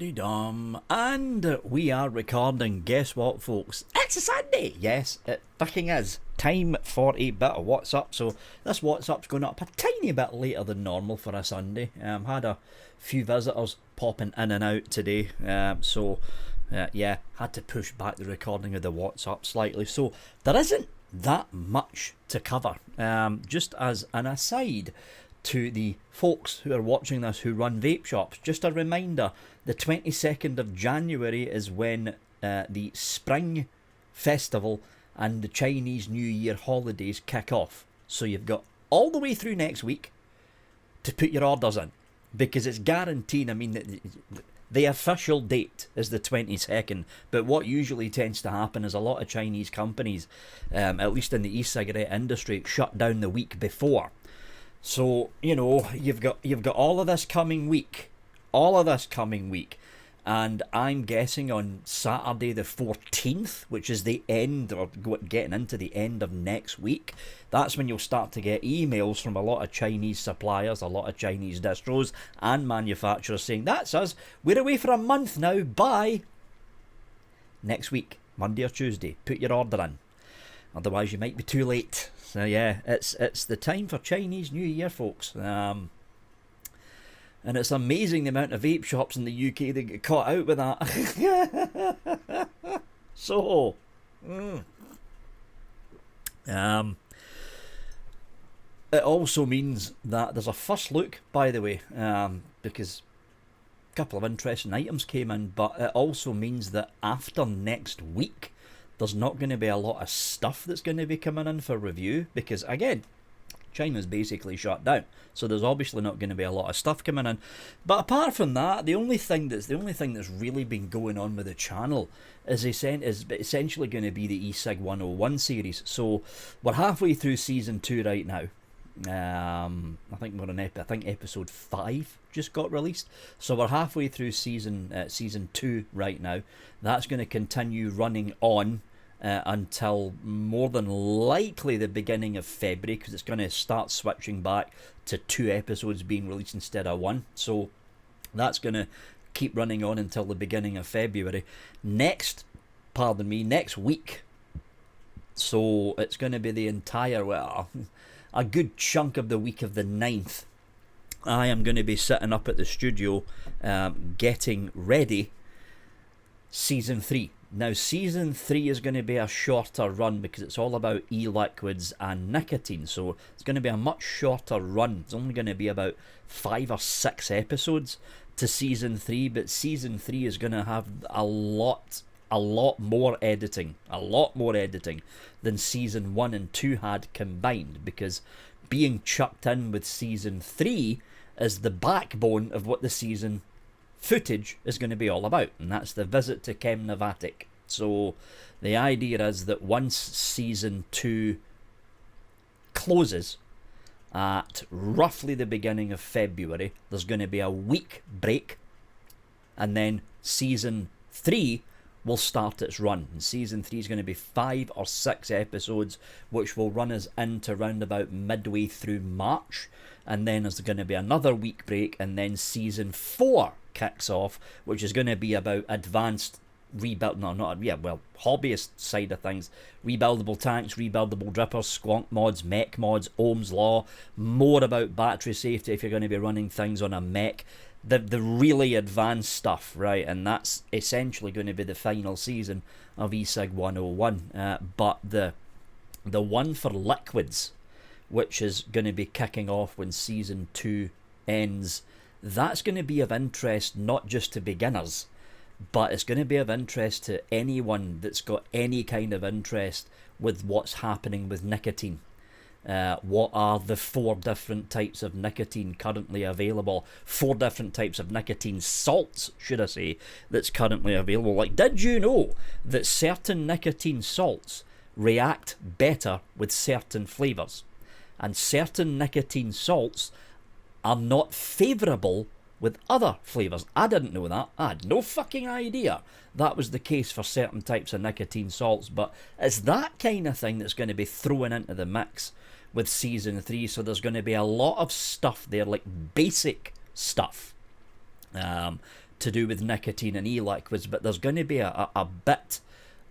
Dum-de-dum. And we are recording. Guess what, folks? It's a Sunday! Yes, it fucking is. Time for a bit of What's Up. So this What's Up's going up a tiny bit later than normal for a Sunday. Had a few visitors popping in and out today. Yeah, had to push back the recording of the What's Up slightly. So there isn't that much to cover. Just as an aside to the folks who are watching this who run vape shops, just a reminder, the 22nd of January is when the Spring Festival and the Chinese New Year holidays kick off. So you've got all the way through next week to put your orders in, because it's guaranteed. I mean, the official date is the 22nd, but what usually tends to happen is a lot of Chinese companies, at least in the e-cigarette industry, shut down the week before. So, you know, you've got all of this coming week, and I'm guessing on Saturday the 14th, which is the end, or getting into the end of next week, that's when you'll start to get emails from a lot of Chinese suppliers, a lot of Chinese distros and manufacturers saying, that's us, we're away for a month now, bye. Next week, Monday or Tuesday, put your order in, otherwise you might be too late. So yeah, it's the time for Chinese New Year, folks. And it's amazing the amount of vape shops in the UK that get caught out with that. So, it also means that there's a first look, by the way, because a couple of interesting items came in, but it also means that after next week, there's not going to be a lot of stuff that's going to be coming in for review, because again, China's basically shut down, so there's obviously not going to be a lot of stuff coming in. But apart from that, the only thing that's really been going on with the channel is essentially going to be the ECig 101 series. So we're halfway through season 2 right now. I think we're on episode 5 just got released, so we're halfway through season 2 right now. That's going to continue running on until more than likely the beginning of February, because it's going to start switching back to 2 episodes being released instead of 1. So that's going to keep running on until the beginning of February. Next week, so it's going to be the entire, a good chunk of the week of the 9th, I am going to be sitting up at the studio getting ready season 3. Now season 3 is going to be a shorter run because it's all about e-liquids and nicotine, so it's going to be a much shorter run. It's only going to be about 5 or 6 episodes to season 3, but season 3 is going to have a lot more editing than season 1 and 2 had combined, because being chucked in with season 3 is the backbone of what the season footage is going to be all about, and that's the visit to Kemnavatic. So the idea is that once season 2 closes at roughly the beginning of February, there's going to be a week break, and then season 3 will start its run. And season 3 is going to be 5 or 6 episodes, which will run us into round about midway through March, and then there's going to be another week break, and then season 4 kicks off, which is going to be about advanced hobbyist side of things, rebuildable tanks, rebuildable drippers, squonk mods, mech mods, Ohm's law, more about battery safety if you're going to be running things on a mech, the really advanced stuff, right? And that's essentially going to be the final season of ECig 101. But the one for liquids, which is going to be kicking off when season 2 ends, that's going to be of interest not just to beginners, but it's going to be of interest to anyone that's got any kind of interest with what's happening with nicotine. What are the 4 different types of nicotine currently available? 4 different types of nicotine salts, should I say, that's currently available. Like, did you know that certain nicotine salts react better with certain flavours? And certain nicotine salts are not favourable with other flavours. I didn't know that. I had no fucking idea that was the case for certain types of nicotine salts, but it's that kind of thing that's going to be thrown into the mix with season 3, so there's going to be a lot of stuff there, like basic stuff, to do with nicotine and e-liquids, but there's going to be a bit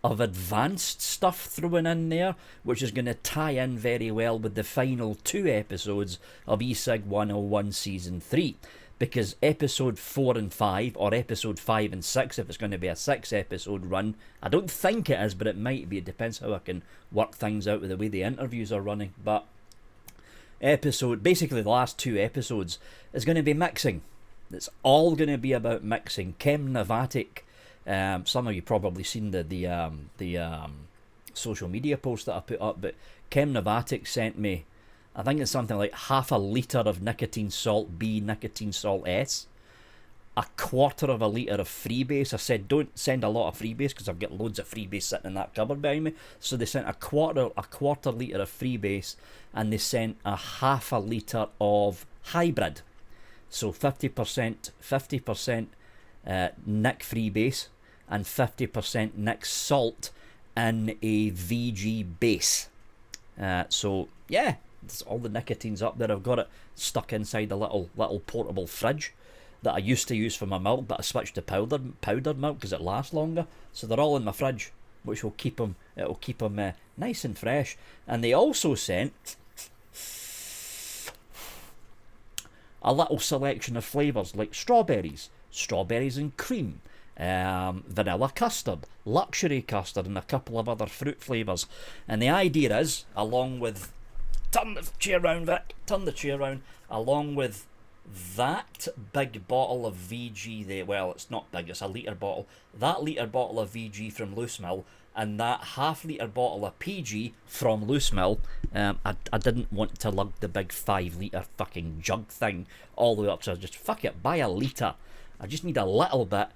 of advanced stuff thrown in there, which is going to tie in very well with the final 2 episodes of ECig 101 Season 3. Because episode 4 and 5, or episode 5 and 6, if it's going to be a 6-episode run, I don't think it is, but it might be. It depends how I can work things out with the way the interviews are running. But basically the last 2 episodes is going to be mixing. It's all going to be about mixing. Chem Novatic, some of you probably seen the social media post that I put up, but Chem Novatic sent me, I think it's something like half a litre of nicotine salt B, nicotine salt S, a quarter of a litre of freebase. I said don't send a lot of freebase because I've got loads of freebase sitting in that cupboard behind me. So they sent a quarter litre of freebase, and they sent a half a litre of hybrid. So 50% nic freebase and 50% nic salt in a VG base. So yeah, all the nicotine's up there. I've got it stuck inside a little portable fridge that I used to use for my milk, but I switched to powdered milk because it lasts longer. So they're all in my fridge, which will keep them nice and fresh. And they also sent a little selection of flavours like strawberries and cream, vanilla custard, luxury custard, and a couple of other fruit flavours. And the idea is, along with turn the chair round, Vic, along with that big bottle of VG there, well, it's not big, it's a litre bottle, that litre bottle of VG from Loose Mill, and that half litre bottle of PG from Loose Mill. I didn't want to lug the big 5 litre fucking jug thing all the way up, so I just, fuck it, buy a litre. I just need a little bit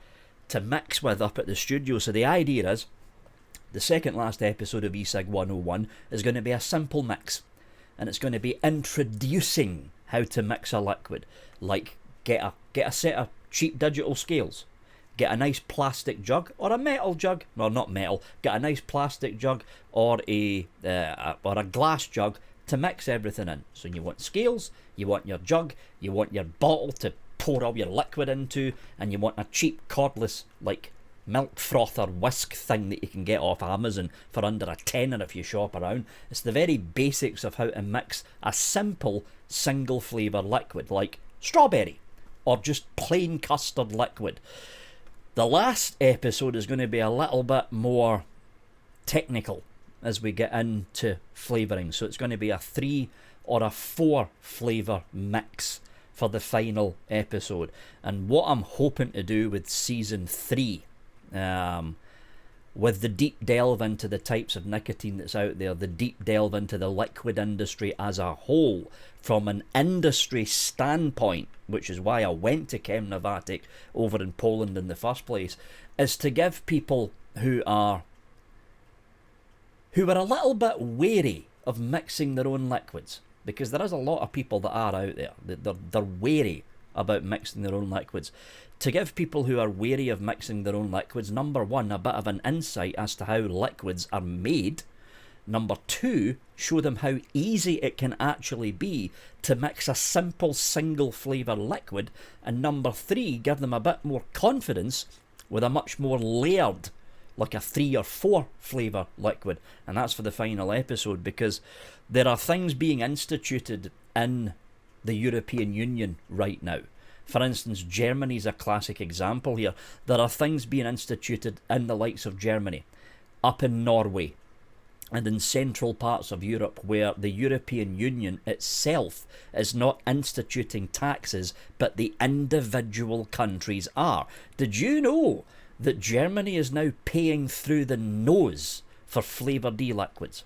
to mix with up at the studio. So the idea is, the second last episode of ECig 101 is going to be a simple mix, and it's going to be introducing how to mix a liquid. Like, get a set of cheap digital scales, get a nice plastic jug or a metal jug, no, not metal, get a nice plastic jug or a glass jug to mix everything in. So you want scales, you want your jug, you want your bottle to pour all your liquid into, and you want a cheap cordless like milk frother whisk thing that you can get off Amazon for under a tenner if you shop around. It's the very basics of how to mix a simple single flavour liquid like strawberry or just plain custard liquid. The last episode is going to be a little bit more technical as we get into flavouring. So it's going to be a 3 or a 4 flavour mix for the final episode. And what I'm hoping to do with season 3, with the deep delve into the types of nicotine that's out there, the deep delve into the liquid industry as a whole, from an industry standpoint, which is why I went to Chem Novatic over in Poland in the first place, is to give people who are a little bit wary of mixing their own liquids, because there is a lot of people that are out there, they're wary about mixing their own liquids. To give people who are wary of mixing their own liquids, number 1, a bit of an insight as to how liquids are made. Number 2, show them how easy it can actually be to mix a simple single flavour liquid. And number 3, give them a bit more confidence with a much more layered, like a 3 or 4 flavour liquid. And that's for the final episode, because there are things being instituted in the European Union right now. For instance, Germany's a classic example here. There are things being instituted in the likes of Germany, up in Norway, and in central parts of Europe, where the European Union itself is not instituting taxes, but the individual countries are. Did you know that Germany is now paying through the nose for flavoured e-liquids?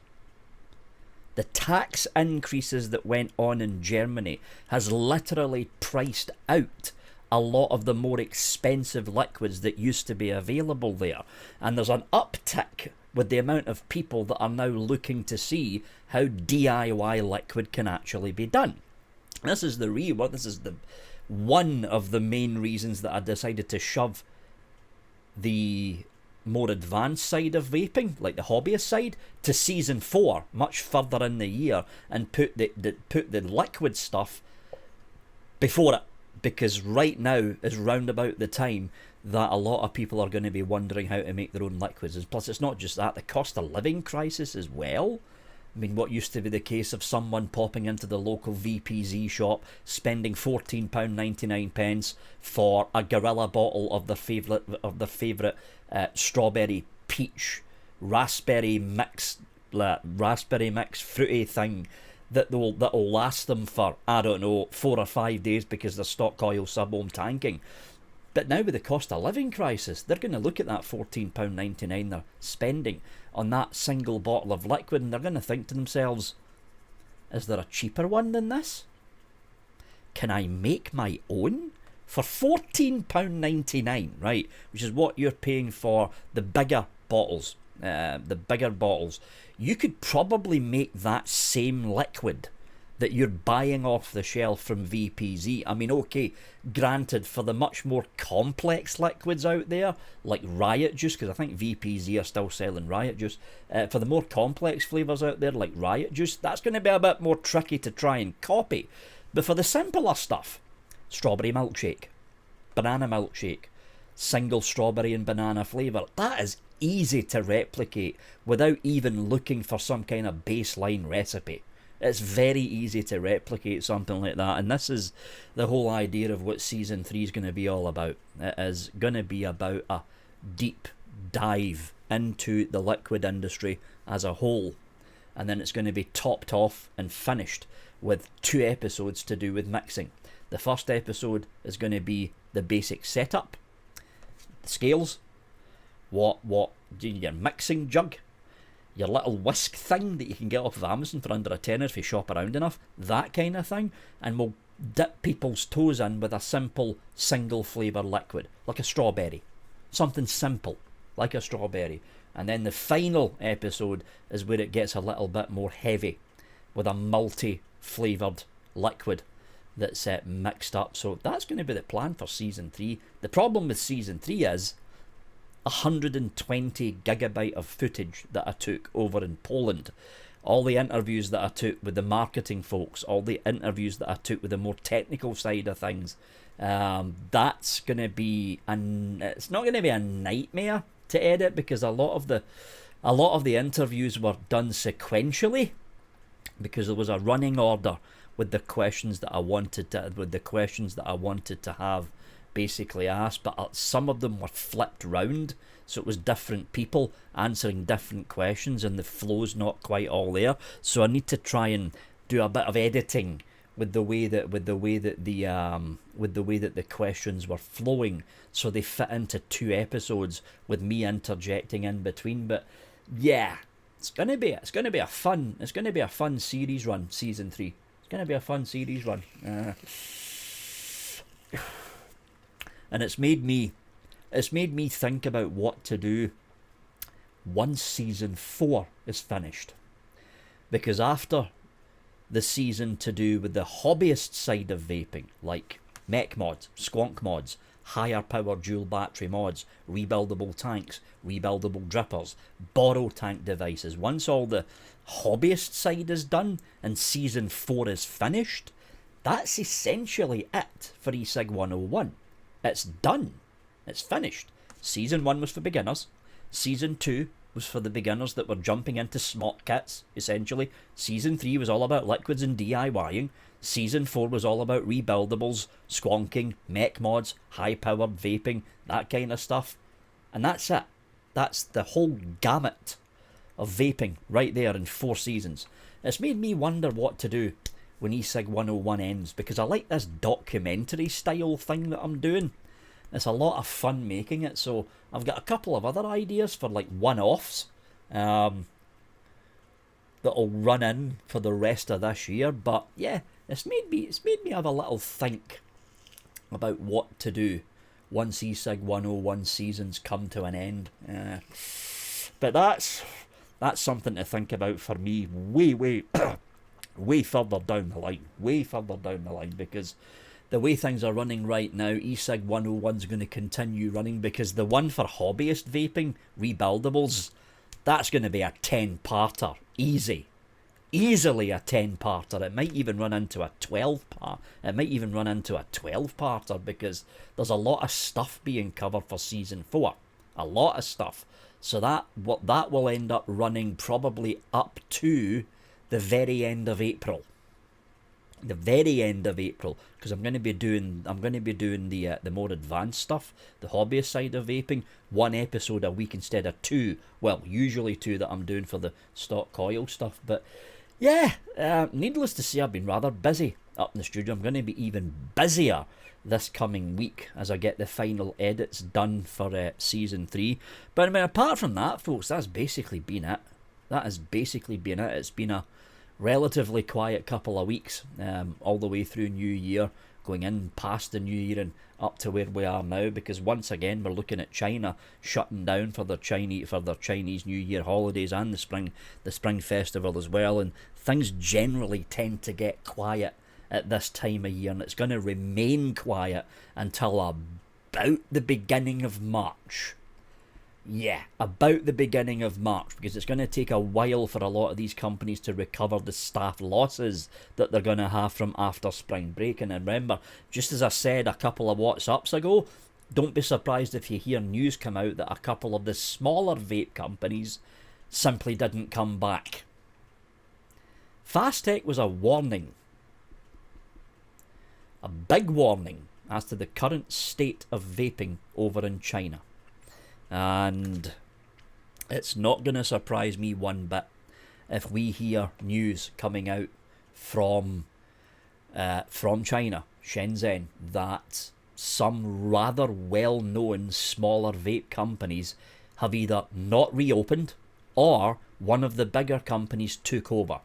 The tax increases that went on in Germany has literally priced out a lot of the more expensive liquids that used to be available there. And there's an uptick with the amount of people that are now looking to see how DIY liquid can actually be done. This is the one of the main reasons that I decided to shove the more advanced side of vaping, like the hobbyist side, to season 4, much further in the year, and put the liquid stuff before it, because right now is round about the time that a lot of people are going to be wondering how to make their own liquids. And plus, it's not just that, the cost of living crisis as well. I mean, what used to be the case of someone popping into the local VPZ shop, spending £14.99 for a gorilla bottle of their favourite strawberry peach raspberry mix fruity thing that'll last them for, I don't know, 4 or 5 days because they're stock oil sub-ohm tanking. But now with the cost of living crisis, they're going to look at that £14.99 they're spending on that single bottle of liquid, and they're going to think to themselves, is there a cheaper one than this? Can I make my own? For £14.99, right, which is what you're paying for the bigger bottles, you could probably make that same liquid that you're buying off the shelf from VPZ. I mean, okay, granted, for the much more complex liquids out there, like Riot Juice, because I think VPZ are still selling Riot Juice, for the more complex flavours out there, like Riot Juice, that's going to be a bit more tricky to try and copy. But for the simpler stuff, strawberry milkshake, banana milkshake, single strawberry and banana flavour, that is easy to replicate without even looking for some kind of baseline recipe. It's very easy to replicate something like that, and this is the whole idea of what Season 3 is going to be all about. It is going to be about a deep dive into the liquid industry as a whole, and then it's going to be topped off and finished with 2 episodes to do with mixing. The first episode is going to be the basic setup, the scales, what your mixing jug, your little whisk thing that you can get off of Amazon for under a tenner if you shop around enough, that kind of thing, and we'll dip people's toes in with a simple single flavour liquid, like a strawberry. Something simple, like a strawberry. And then the final episode is where it gets a little bit more heavy, with a multi-flavoured liquid that's mixed up. So that's going to be the plan for Season 3. The problem with Season 3 is 120 gigabyte of footage that I took over in Poland, all the interviews that I took with the marketing folks, all the interviews that I took with the more technical side of things. That's going to be it's not going to be a nightmare to edit, because a lot of the interviews were done sequentially, because there was a running order with the questions that I wanted to have basically asked, but some of them were flipped round, so it was different people answering different questions, and the flow's not quite all there. So I need to try and do a bit of editing with the way that the questions were flowing, so they fit into 2 episodes with me interjecting in between. But yeah, it's gonna be a fun series run. Season 3, it's gonna be a fun series run. And it's made me think about what to do once Season 4 is finished. Because after the season to do with the hobbyist side of vaping, like mech mods, squonk mods, higher power dual battery mods, rebuildable tanks, rebuildable drippers, borrow tank devices, once all the hobbyist side is done and Season 4 is finished, that's essentially it for ECig 101. It's done. It's finished. Season 1 was for beginners. Season 2 was for the beginners that were jumping into smart kits, essentially. Season 3 was all about liquids and DIYing. Season 4 was all about rebuildables, squonking, mech mods, high-powered vaping, that kind of stuff. And that's it. That's the whole gamut of vaping right there in 4 seasons. It's made me wonder what to do when ECig 101 ends, because I like this documentary style thing that I'm doing. It's a lot of fun making it, so I've got a couple of other ideas for like one-offs that'll run in for the rest of this year. But yeah, it's made me have a little think about what to do once ECig 101 seasons come to an end. But that's something to think about for me way way further down the line, because the way things are running right now, ECig 101 is going to continue running, because the one for hobbyist vaping, rebuildables, that's going to be a 10-parter, easy. easily a 10-parter. It might even run into a 12-part. It might even run into a 12-parter because there's a lot of stuff being covered for season 4. A lot of stuff. So that will end up running probably up to the very end of April. The very end of April, because I'm going to be doing the more advanced stuff, the hobbyist side of vaping, 1 episode a week instead of 2. Well, usually 2 that I'm doing for the stock coil stuff. But yeah, needless to say, I've been rather busy up in the studio. I'm going to be even busier this coming week as I get the final edits done for season 3. But I mean, apart from that, folks, that's basically been it. That has basically been it. It's been a relatively quiet couple of weeks, all the way through New Year, going in past the New Year and up to where we are now, because once again we're looking at China shutting down for their Chinese New Year holidays and the spring festival as well, and things generally tend to get quiet at this time of year, and it's going to remain quiet until about the beginning of March. Yeah, about the beginning of March, because it's going to take a while for a lot of these companies to recover the staff losses that they're going to have from after spring break. And remember, just as I said a couple of WhatsApps ago, don't be surprised if you hear news come out that a couple of the smaller vape companies simply didn't come back. Fastech was a warning, a big warning, as to the current state of vaping over in China. And it's not going to surprise me one bit if we hear news coming out from China, Shenzhen, that some rather well-known smaller vape companies have either not reopened or one of the bigger companies took over,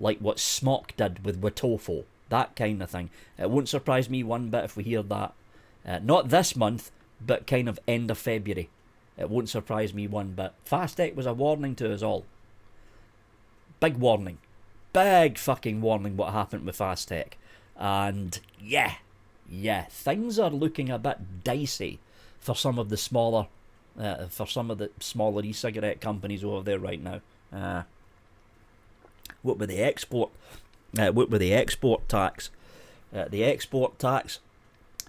like what Smok did with Watofo, that kind of thing. It won't surprise me one bit if we hear that, not this month, but kind of end of February. It won't surprise me one bit. Fastech was a warning to us all. Big warning. Big fucking warning what happened with Fastech. And yeah, things are looking a bit dicey for some of the smaller e-cigarette companies over there right now. What with the export tax, the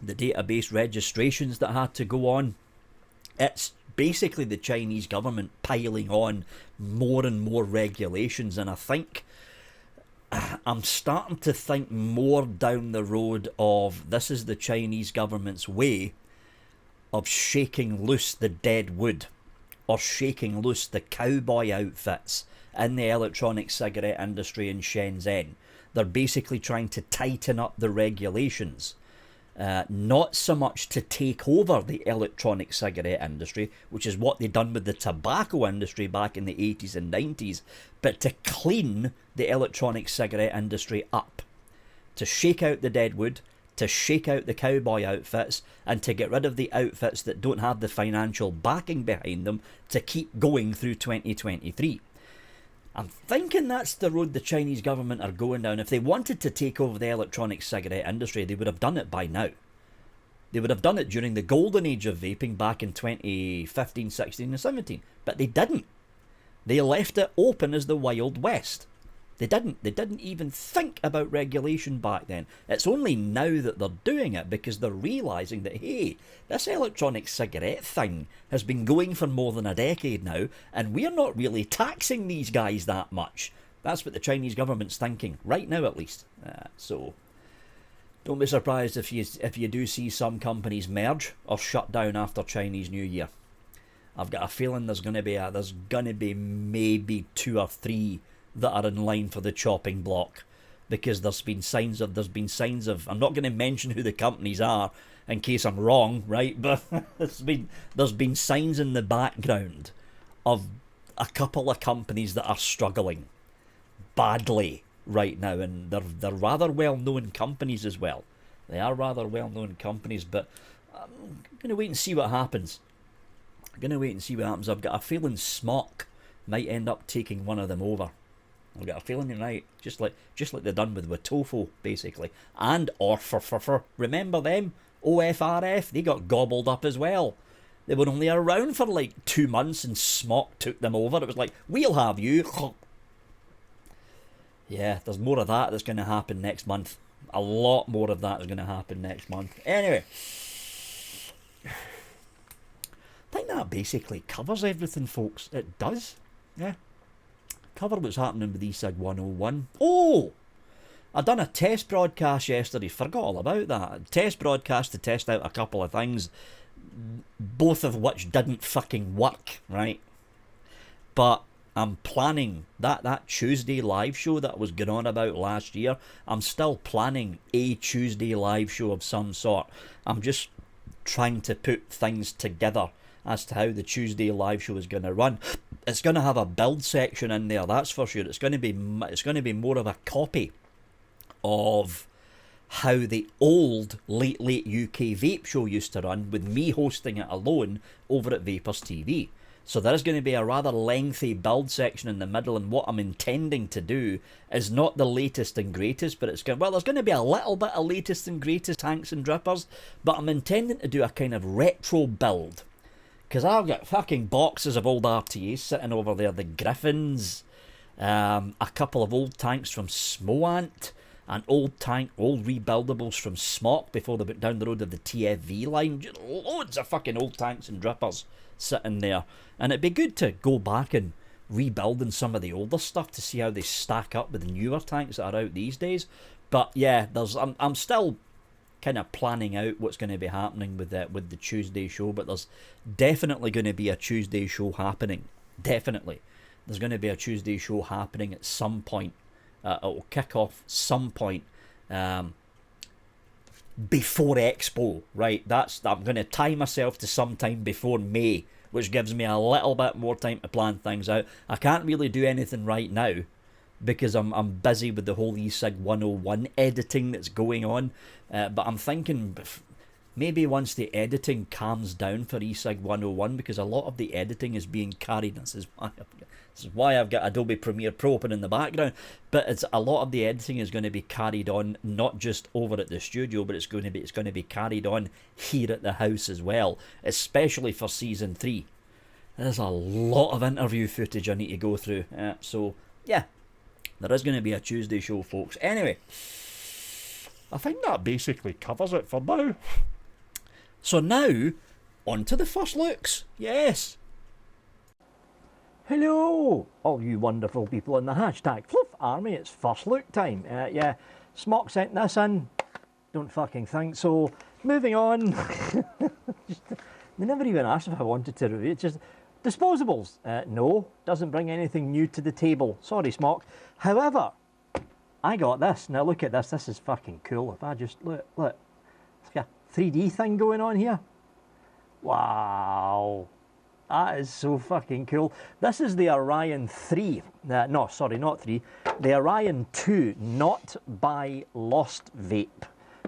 database registrations that had to go on. It's basically the Chinese government piling on more and more regulations, and I think I'm starting to think more down the road of this is the Chinese government's way of shaking loose the dead wood, or shaking loose the cowboy outfits in the electronic cigarette industry in Shenzhen. They're basically trying to tighten up the regulations. Not so much to take over the electronic cigarette industry, which is what they done with the tobacco industry back in the 80s and 90s, but to clean the electronic cigarette industry up, to shake out the deadwood, to shake out the cowboy outfits, and to get rid of the outfits that don't have the financial backing behind them to keep going through 2023. I'm thinking that's the road the Chinese government are going down. If they wanted to take over the electronic cigarette industry, they would have done it by now. They would have done it during the golden age of vaping back in 2015, 16 and 17. But they didn't. They left it open as the Wild West. They didn't even think about regulation back then. It's only now that they're doing it because they're realising that, hey, this electronic cigarette thing has been going for more than a decade now, and we're not really taxing these guys that much. That's what the Chinese government's thinking, right now at least. So don't be surprised if you do see some companies merge or shut down after Chinese New Year. I've got a feeling there's going to be maybe 2 or 3 that are in line for the chopping block, because there's been signs of I'm not going to mention who the companies are in case I'm wrong, right? But there's been signs in the background of a couple of companies that are struggling badly right now, and they're rather well-known companies as well. They are rather well-known companies, but I'm going to wait and see what happens. I've got a feeling Smok might end up taking one of them over. I've got a feeling you're right, just like they've done with Watofo, basically. And ORFR, remember them? OFRF, they got gobbled up as well. They were only around for like 2 months and Smok took them over. It was like, we'll have you. Yeah, there's more of that that's going to happen next month. A lot more of that is going to happen next month. Anyway, I think that basically covers everything, folks. It does. Yeah. Cover what's happening with ECig 101. Oh! I done a test broadcast yesterday. Forgot all about that. A test broadcast to test out a couple of things, both of which didn't fucking work, right? But I'm planning that Tuesday live show that I was going on about last year. I'm still planning a Tuesday live show of some sort. I'm just trying to put things together as to how the Tuesday live show is going to run. It's going to have a build section in there, that's for sure. It's going to be more of a copy of how the old late UK vape show used to run, with me hosting it alone over at Vapers TV. So there is going to be a rather lengthy build section in the middle, and what I'm intending to do is not the latest and greatest, but there's going to be a little bit of latest and greatest tanks and drippers, but I'm intending to do a kind of retro build, because I've got fucking boxes of old RTAs sitting over there, the Griffins, a couple of old tanks from Smoant, an old rebuildables from Smock before they went down the road of the TFV line. Just loads of fucking old tanks and drippers sitting there. And it'd be good to go back and rebuilding some of the older stuff to see how they stack up with the newer tanks that are out these days. But yeah, I'm still kind of planning out what's going to be happening with the Tuesday show, but there's definitely going to be a Tuesday show happening. Definitely. There's going to be a Tuesday show happening at some point. It'll kick off some point before Expo, right? I'm going to tie myself to sometime before May, which gives me a little bit more time to plan things out. I can't really do anything right now because I'm busy with the whole ECig 101 editing that's going on. But I'm thinking maybe once the editing calms down for ECig 101, because a lot of the editing is being carried. This is why I've got Adobe Premiere Pro open in the background. But a lot of the editing is going to be carried on not just over at the studio, but it's going to be carried on here at the house as well, especially for season 3. There's a lot of interview footage I need to go through. So yeah, there is going to be a Tuesday show, folks. Anyway, I think that basically covers it for now. So now, on to the first looks. Yes. Hello, all you wonderful people in the hashtag Fluff Army. It's first look time. Yeah, Smock sent this in. Don't fucking think so. Moving on. They never even asked if I wanted to review it. Just disposables. No, doesn't bring anything new to the table. Sorry, Smock. However, I got this. Now look at this. This is fucking cool. If I just look. It's got a 3D thing going on here. Wow. That is so fucking cool. This is the Orion 3. No, sorry, not 3. The Orion 2, not by Lost Vape.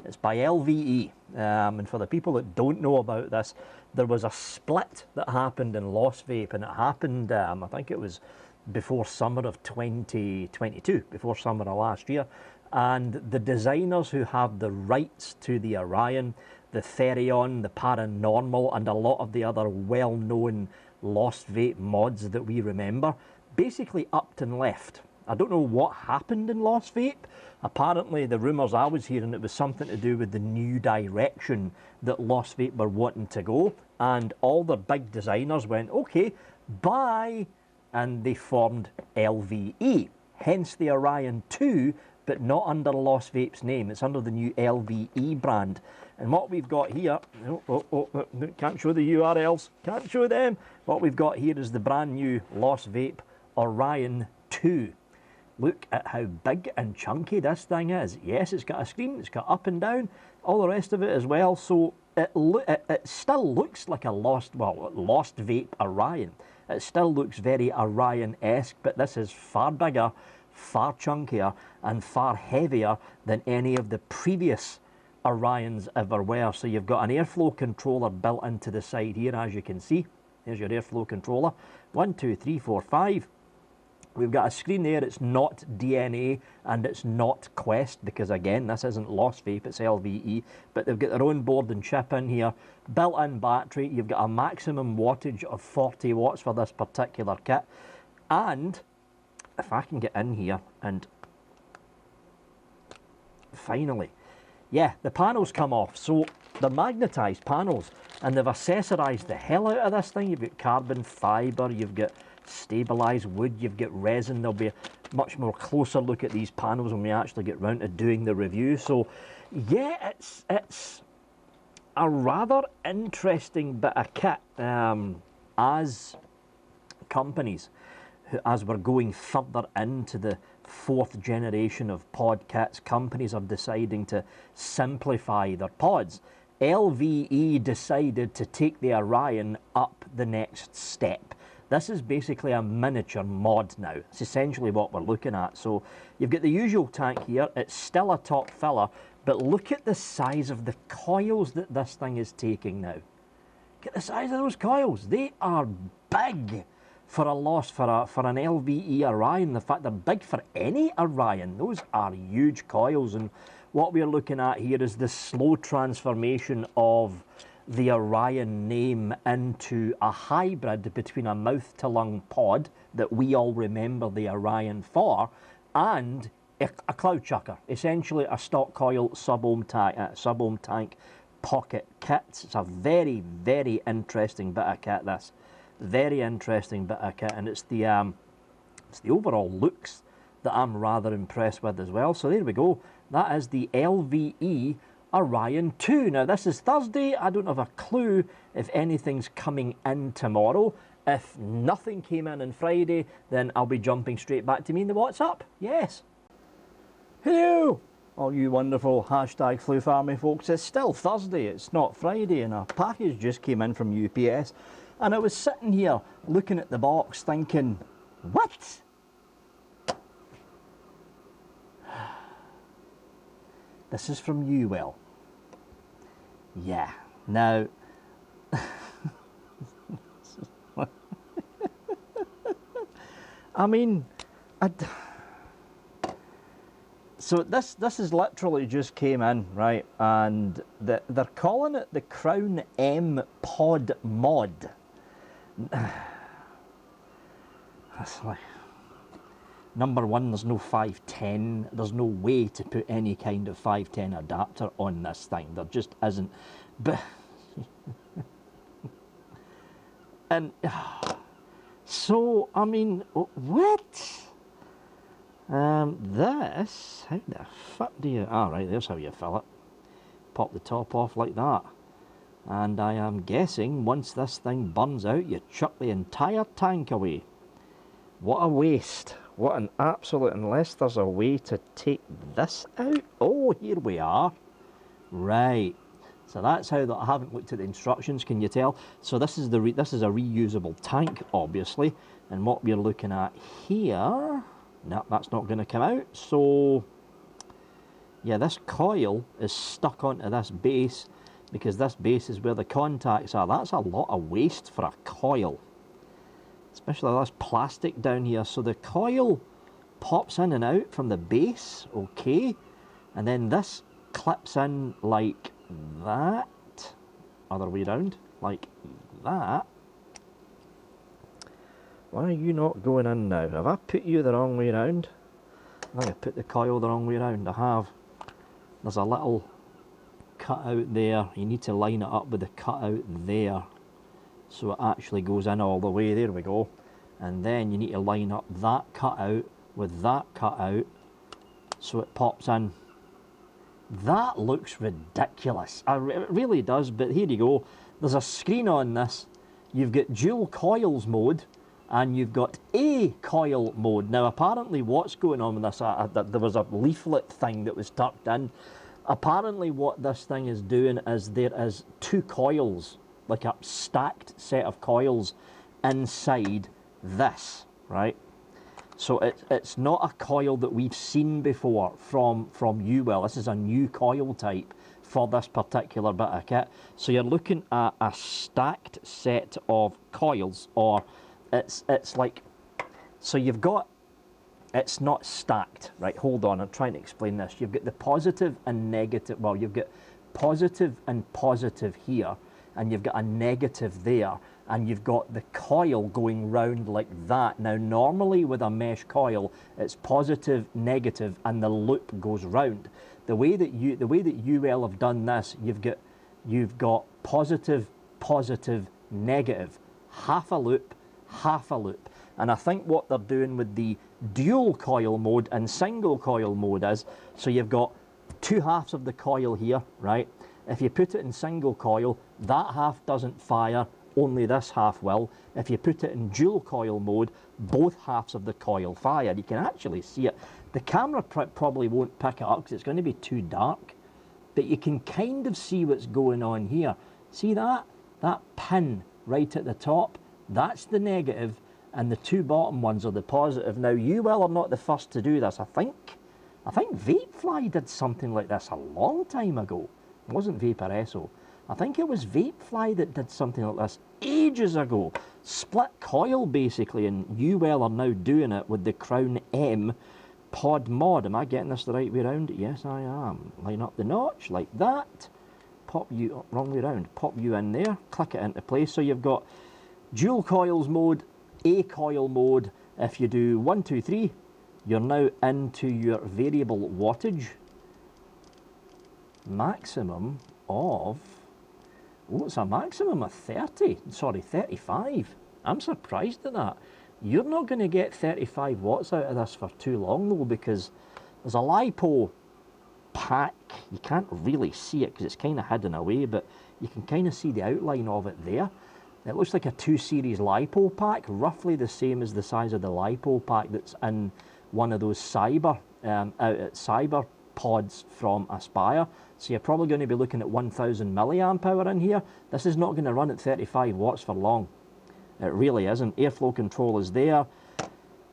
It's by LVE. And for the people that don't know about this, there was a split that happened in Lost Vape, and it happened, I think it was before summer of 2022, before summer of last year. And the designers who have the rights to the Orion, the Therion, the Paranormal, and a lot of the other well-known Lost Vape mods that we remember, basically upped and left. I don't know what happened in Lost Vape. Apparently, the rumours I was hearing, it was something to do with the new direction that Lost Vape were wanting to go, and all the big designers went, okay, bye, and they formed LVE, hence the Orion 2, but not under Lost Vape's name. It's under the new LVE brand. And what we've got here, can't show the URLs, can't show them. What we've got here is the brand new Lost Vape Orion 2. Look at how big and chunky this thing is. Yes, it's got a screen, it's got up and down, all the rest of it as well. So it still looks like a Lost Vape Orion. It still looks very Orion-esque, but this is far bigger, far chunkier, and far heavier than any of the previous Orions ever were. So you've got an airflow controller built into the side here, as you can see. There's your airflow controller. 1, 2, 3, 4, 5. We've got a screen there. It's not DNA and it's not Quest, because again, this isn't Lost Vape, it's LVE, but they've got their own board and chip in here. Built-in battery. You've got a maximum wattage of 40 watts for this particular kit. And if I can get in here and finally. Yeah, the panels come off. So they're magnetised panels, and they've accessorised the hell out of this thing. You've got carbon fibre, you've got stabilised wood, you've got resin. There'll be a much more closer look at these panels when we actually get round to doing the review. So yeah, it's a rather interesting bit of kit as companies, as we're going further into the 4th generation of pod kits, companies are deciding to simplify their pods. LVE decided to take the Orion up the next step. This is basically a miniature mod now. It's essentially what we're looking at. So you've got the usual tank here. It's still a top filler, but look at the size of the coils that this thing is taking now. Look at the size of those coils. They are big for a loss for an LVE Orion. The fact they're big for any Orion, those are huge coils. And what we're looking at here is the slow transformation of the Orion name into a hybrid between a mouth-to-lung pod that we all remember the Orion for, and a cloud chucker, essentially a stock coil sub-ohm tank pocket kit. It's a very, very interesting bit of kit, this. Very interesting bit of kit, and it's the overall looks that I'm rather impressed with as well. So there we go. That is the LVE Orion 2. Now this is Thursday. I don't have a clue if anything's coming in tomorrow. If nothing came in on Friday, then I'll be jumping straight back to me in the WhatsApp. Yes. Hello, all you wonderful hashtag Floof Army folks. It's still Thursday. It's not Friday, and a package just came in from UPS. And I was sitting here looking at the box thinking, what? This is from UWell. Yeah. Now, I mean, so this is literally just came in, right? And they're calling it the Crown M Pod Mod. That's like, number one, there's no 510. There's no way to put any kind of 510 adapter on this thing. There just isn't. But and so, I mean, what? This, how the fuck do you, right, there's how you fill it. Pop the top off like that. And I am guessing once this thing burns out, you chuck the entire tank away. What a waste. What an absolute, unless there's a way to take this out. Oh, here we are. Right. So that's how that. I haven't looked at the instructions, can you tell? So this is this is a reusable tank, obviously. And what we're looking at here, no, that's not going to come out. So yeah, this coil is stuck onto this base, because this base is where the contacts are. That's a lot of waste for a coil, especially this plastic down here. So the coil pops in and out from the base, okay, and then this clips in like that, other way around, like that. Why are you not going in now? Have I put you the wrong way around? I think I put the coil the wrong way around. I have. There's a little cut out there. You need to line it up with the cut out there, so it actually goes in all the way. There we go. And then you need to line up that cut out with that cut out, so it pops in. That looks ridiculous. It really does, but here you go. There's a screen on this. You've got dual coils mode, and you've got a coil mode. Now apparently what's going on with this, there was a leaflet thing that was tucked in. Apparently what this thing is doing is there is two coils, like a stacked set of coils inside this, right? So it's not a coil that we've seen before from UWell. This is a new coil type for this particular bit of kit. So you're looking at a stacked set of coils, or it's like, so you've got, it's not stacked, right? Hold on, I'm trying to explain this. You've got the positive and negative, well, you've got positive and positive here, and you've got a negative there. and you've got the coil going round like that. Now normally with a mesh coil it's positive, negative, and the loop goes round. The way that UL have done this, you've got positive, positive, negative, half a loop, half a loop. And I think what they're doing with the dual coil mode and single coil mode is, so you've got two halves of the coil here, right? If you put it in single coil, that half doesn't fire, only this half will. If you put it in dual coil mode, both halves of the coil fire. You can actually see it. The camera probably won't pick it up because it's going to be too dark, but you can kind of see what's going on here. See that? That pin right at the top, that's the negative, and the two bottom ones are the positive. Now, UL are not the first to do this. I think Vapefly did something like this a long time ago. It wasn't Vaporesso. I think it was Vapefly that did something like this ages ago. Split coil, basically, and UL are now doing it with the Crown M pod mod. Am I getting this the right way around? Yes, I am. Line up the notch like that. Pop you, wrong way around. Pop you in there. Click it into place. So you've got dual coils mode, A coil mode. If you do 1, 2, 3, you're now into your variable wattage. Maximum of, oh, it's a maximum of 35. I'm surprised at that. You're not going to get 35 watts out of this for too long though, because there's a LiPo pack. You can't really see it because it's kind of hidden away, but you can kind of see the outline of it there. It looks like a 2 series LiPo pack, roughly the same as the size of the LiPo pack that's in one of those cyber pods from Aspire. So you're probably going to be looking at 1000 milliamp hour in here. This is not going to run at 35 watts for long. It really isn't. Airflow control is there,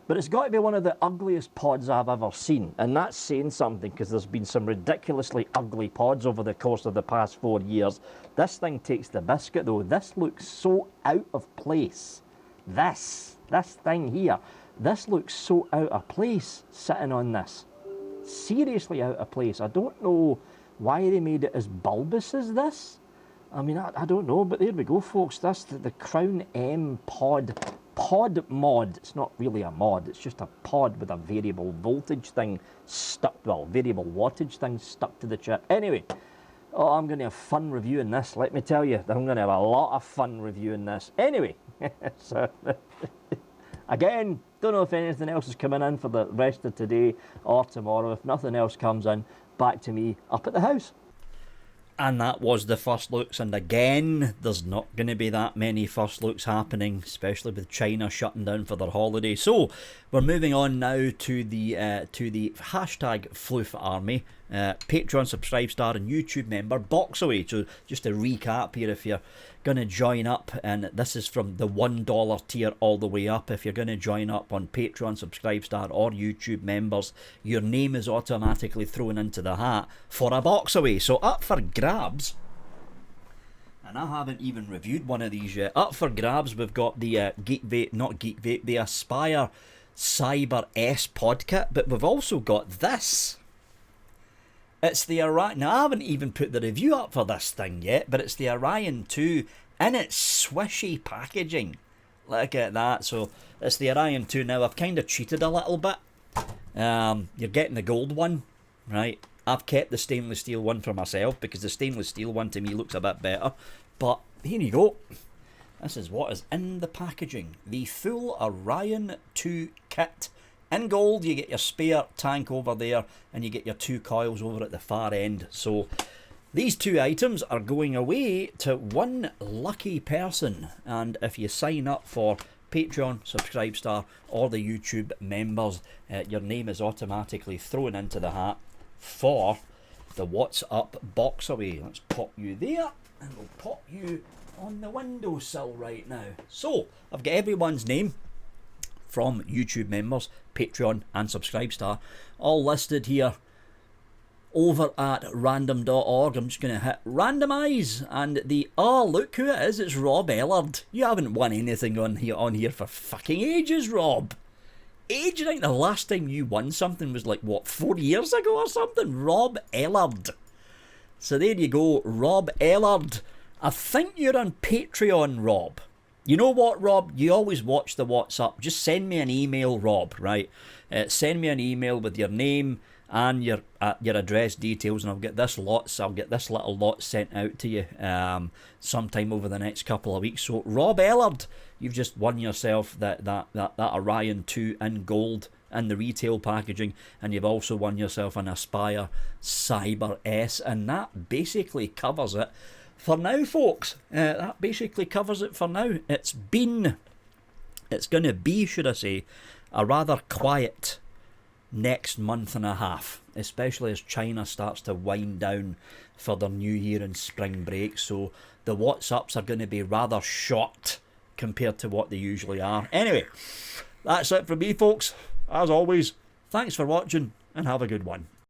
but it's got to be one of the ugliest pods I've ever seen, and that's saying something because there's been some ridiculously ugly pods over the course of the past 4 years. This thing takes the biscuit though. This looks so out of place. This thing here, this looks so out of place sitting on this. Seriously out of place. I don't know why they made it as bulbous as this. I mean, I don't know, but there we go, folks. That's the Crown M pod mod. It's not really a mod, it's just a pod with a variable voltage thing stuck, well, variable wattage thing stuck to the chip. Anyway, oh, I'm going to have fun reviewing this, let me tell you. I'm going to have a lot of fun reviewing this. Anyway, so, again, don't know if anything else is coming in for the rest of today or tomorrow. If nothing else comes in, back to me up at the house. And that was the first looks, and again, there's not going to be that many first looks happening, especially with China shutting down for their holiday. So we're moving on now to the hashtag Floof Army, Patreon subscribe star and YouTube member Boxaway. So just to recap here, if you're going to join up, and this is from the $1 tier all the way up, if you're going to join up on Patreon subscribe star or YouTube members, your name is automatically thrown into the hat for a Boxaway. So up for grabs, and I haven't even reviewed one of these yet. Up for grabs, we've got the the Aspire Cyber S pod kit, but we've also got this. It's the Orion. Now, I haven't even put the review up for this thing yet, but it's the Orion 2 in its swishy packaging. Look at that. So it's the Orion 2. Now, I've kind of cheated a little bit. You're getting the gold one, right? I've kept the stainless steel one for myself because the stainless steel one to me looks a bit better. But here you go. This is what is in the packaging. The full Orion 2 kit. In gold, you get your spare tank over there, and you get your 2 coils over at the far end. So these 2 items are going away to one lucky person. And if you sign up for Patreon, Subscribe Star, or the YouTube members, your name is automatically thrown into the hat for the What's Up Boxaway. Let's pop you there, and we'll pop you on the windowsill right now. So I've got everyone's name from YouTube members, Patreon and Subscribe Star, all listed here over at random.org. I'm just going to hit randomise, and look who it is. It's Rob Ellard. You haven't won anything on here for fucking ages, Rob. I think the last time you won something was like, what, 4 years ago or something? Rob Ellard. So there you go, Rob Ellard. I think you're on Patreon, Rob. You know what, Rob? You always watch the WhatsApp. Just send me an email, Rob, right? Send me an email with your name and your address details, and I'll get this little lot sent out to you sometime over the next couple of weeks. So, Rob Ellard, you've just won yourself that Orion 2 in gold in the retail packaging, and you've also won yourself an Aspire Cyber S, and that basically covers it for now, folks. That basically covers it for now. It's going to be, should I say, a rather quiet next month and a half, especially as China starts to wind down for their New Year and spring break. So the WhatsApps are going to be rather short compared to what they usually are. Anyway, that's it from me, folks. As always, thanks for watching and have a good one.